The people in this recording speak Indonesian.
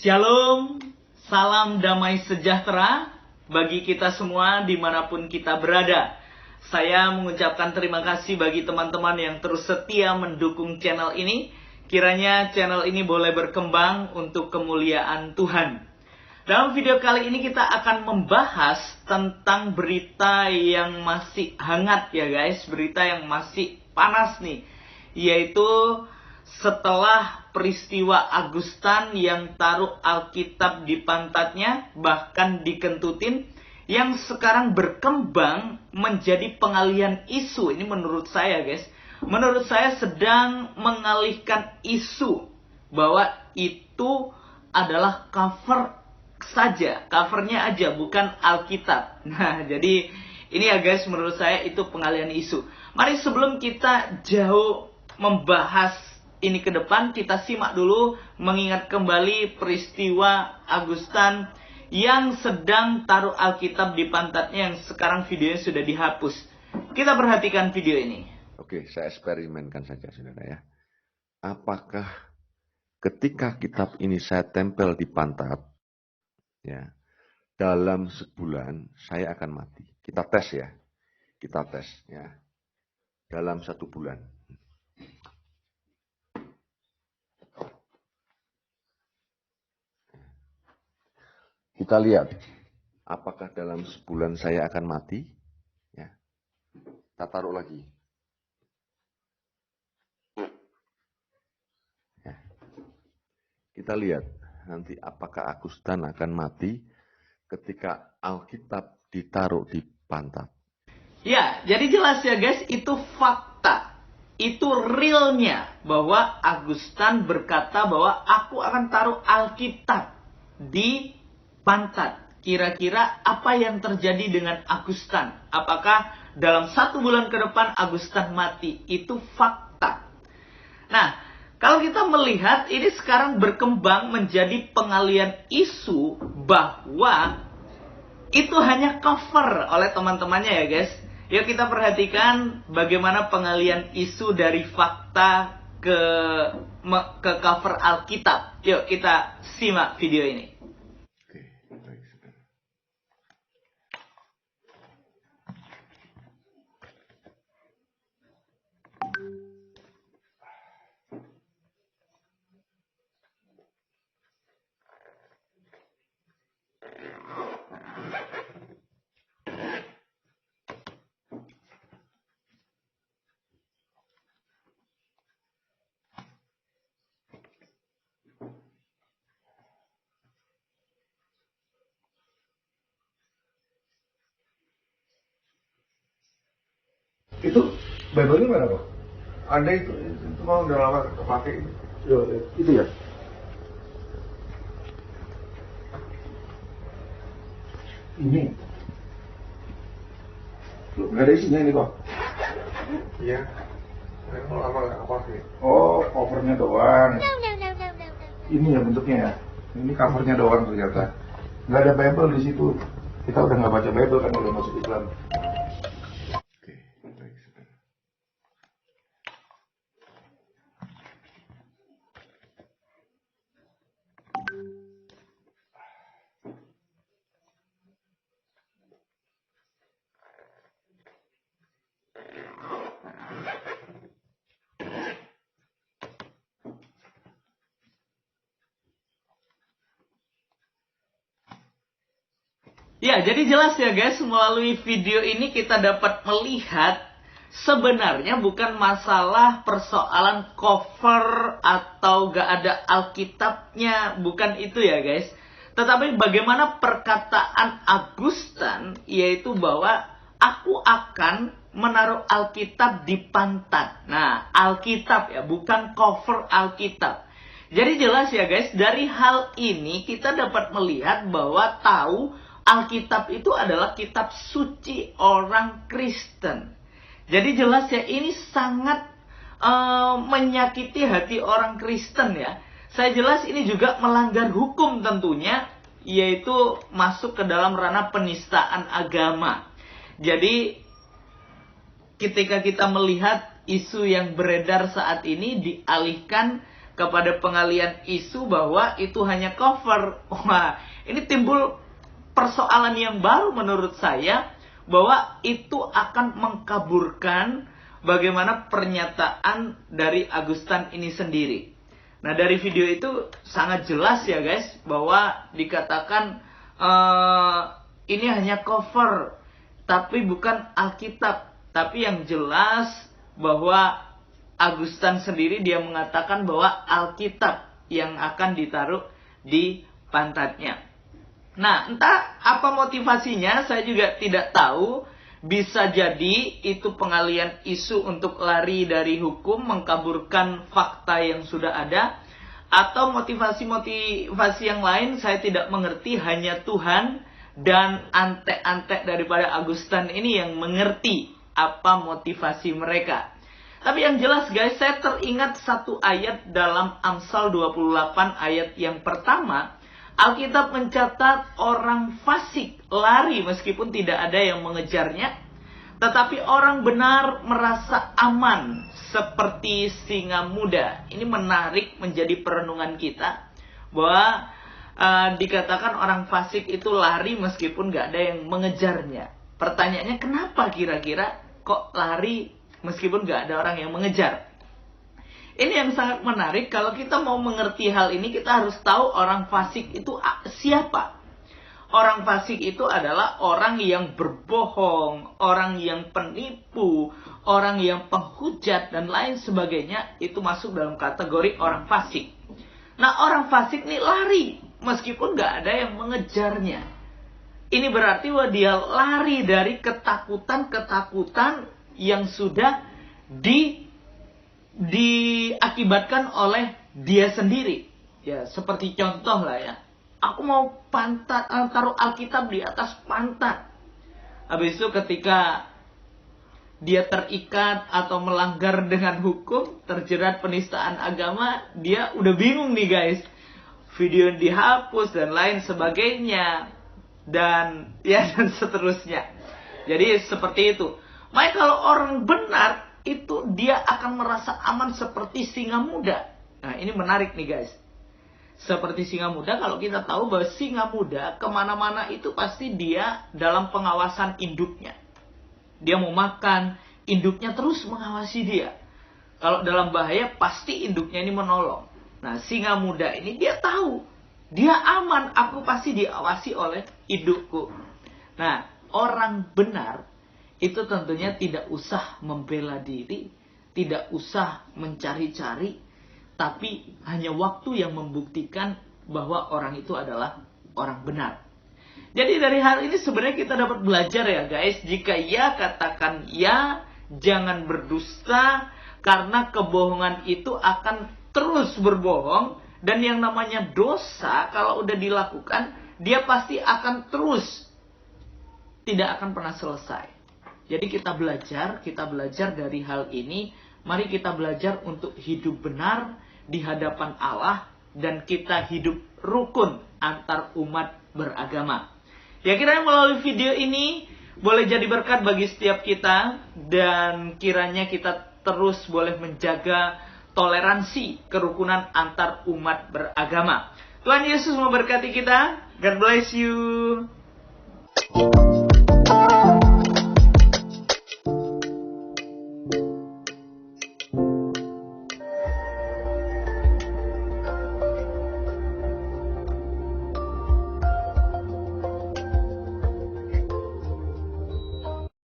Shalom, salam damai sejahtera bagi kita semua dimanapun kita berada. Saya mengucapkan terima kasih bagi teman-teman yang terus setia mendukung channel ini. Kiranya channel ini boleh berkembang untuk kemuliaan Tuhan. Dalam video kali ini kita akan membahas tentang berita yang masih hangat ya guys. Berita yang masih panas nih. Yaitu setelah peristiwa Agustan yang taruh Alkitab di pantatnya, bahkan dikentutin, yang sekarang berkembang menjadi pengalihan isu. Ini menurut saya guys. Menurut saya sedang mengalihkan isu bahwa itu adalah cover saja, covernya aja, bukan Alkitab. Nah, jadi ini ya guys, menurut saya itu pengalihan isu. Mari sebelum kita jauh membahas ini ke depan, kita simak dulu, mengingat kembali peristiwa Agustan yang sedang taruh Alkitab di pantatnya, yang sekarang videonya sudah dihapus. Kita perhatikan video ini. Oke, saya eksperimenkan saja saudara ya. Apakah ketika kitab ini saya tempel di pantat, ya, dalam sebulan saya akan mati. Kita tes ya. Kita tes ya. Dalam 1 bulan. Kita lihat apakah dalam sebulan saya akan mati. Ya. Kita taruh lagi. Ya. Kita lihat nanti apakah Agustan akan mati ketika Alkitab ditaruh di pantat. Ya, jadi jelas ya guys, itu fakta. Itu realnya bahwa Agustan berkata bahwa aku akan taruh Alkitab di pantat. Kira-kira apa yang terjadi dengan Agustan? Apakah dalam 1 bulan ke depan Agustan mati? Itu fakta. Nah, kalau kita melihat ini sekarang berkembang menjadi pengalihan isu bahwa itu hanya cover oleh teman-temannya ya guys. Yuk kita perhatikan bagaimana pengalihan isu dari fakta ke cover Alkitab. Yuk kita simak video ini. Oke, baik saudara. Itu Bible-nya mana kok? Ada itu mau udah lama kepake itu ya? Ini loh, nggak ada isinya ini kok? Iya, memang lama nggak kepake. Oh, covernya doang. Ini ya bentuknya ya? Ini covernya doang ternyata. Nggak ada Bible di situ. Kita udah nggak baca Bible kan, udah masuk Islam. Oke, baik saudara. Ya, jadi jelas ya guys, melalui video ini kita dapat melihat sebenarnya bukan masalah persoalan cover atau gak ada Alkitabnya, bukan itu ya guys. Tetapi bagaimana perkataan Agustan, yaitu bahwa aku akan menaruh Alkitab di pantat. Nah, Alkitab ya, bukan cover Alkitab. Jadi jelas ya guys, dari hal ini kita dapat melihat bahwa tahu Alkitab itu adalah kitab suci orang Kristen. Jadi jelas ya, ini sangat menyakiti hati orang Kristen ya. Saya jelas ini juga melanggar hukum tentunya, yaitu masuk ke dalam ranah penistaan agama. Jadi ketika kita melihat isu yang beredar saat ini dialihkan kepada pengalian isu bahwa itu hanya cover. Wah, ini timbul persoalan yang baru menurut saya, bahwa itu akan mengkaburkan bagaimana pernyataan dari Augustan ini sendiri. Nah, dari video itu sangat jelas ya guys, bahwa dikatakan ini hanya cover, tapi bukan Alkitab. Tapi yang jelas bahwa Augustan sendiri dia mengatakan bahwa Alkitab yang akan ditaruh di pantatnya. Nah, entah apa motivasinya, saya juga tidak tahu. Bisa jadi itu pengalian isu untuk lari dari hukum, mengkaburkan fakta yang sudah ada. Atau motivasi-motivasi yang lain, saya tidak mengerti. Hanya Tuhan dan antek-antek daripada Augustan ini yang mengerti apa motivasi mereka. Tapi yang jelas guys, saya teringat satu ayat dalam Amsal 28 ayat yang pertama. Alkitab mencatat orang fasik lari meskipun tidak ada yang mengejarnya. Tetapi orang benar merasa aman seperti singa muda. Ini menarik menjadi perenungan kita. Bahwa dikatakan orang fasik itu lari meskipun gak ada yang mengejarnya. Pertanyaannya, kenapa kira-kira kok lari meskipun gak ada orang yang mengejar? Ini yang sangat menarik. Kalau kita mau mengerti hal ini, kita harus tahu orang fasik itu siapa. Orang fasik itu adalah orang yang berbohong, orang yang penipu, orang yang penghujat, dan lain sebagainya. Itu masuk dalam kategori orang fasik. Nah, orang fasik ini lari meskipun gak ada yang mengejarnya. Ini berarti bahwa dia lari dari ketakutan-ketakutan yang sudah diakibatkan oleh dia sendiri. Ya, seperti contoh lah ya. Aku mau taruh Alkitab di atas pantat. Habis itu ketika dia terikat atau melanggar dengan hukum, terjerat penistaan agama, dia udah bingung nih guys. Video dihapus dan lain sebagainya. Dan seterusnya. Jadi seperti itu. Makanya kalau orang benar, itu dia akan merasa aman seperti singa muda. Nah, ini menarik nih guys. Seperti singa muda, kalau kita tahu bahwa singa muda kemana-mana itu pasti dia dalam pengawasan induknya. Dia mau makan, induknya terus mengawasi dia. Kalau dalam bahaya, pasti induknya ini menolong. Nah, singa muda ini dia tahu, dia aman, aku pasti diawasi oleh indukku. Nah, orang benar itu tentunya tidak usah membela diri, tidak usah mencari-cari, tapi hanya waktu yang membuktikan bahwa orang itu adalah orang benar. Jadi dari hal ini sebenarnya kita dapat belajar ya guys. Jika ya, katakan ya, jangan berdusta, karena kebohongan itu akan terus berbohong. Dan yang namanya dosa, kalau udah dilakukan, dia pasti akan terus, tidak akan pernah selesai. Jadi kita belajar dari hal ini. Mari kita belajar untuk hidup benar di hadapan Allah, dan kita hidup rukun antar umat beragama. Ya, kiranya melalui video ini boleh jadi berkat bagi setiap kita, dan kiranya kita terus boleh menjaga toleransi kerukunan antar umat beragama. Tuhan Yesus memberkati kita. God bless you.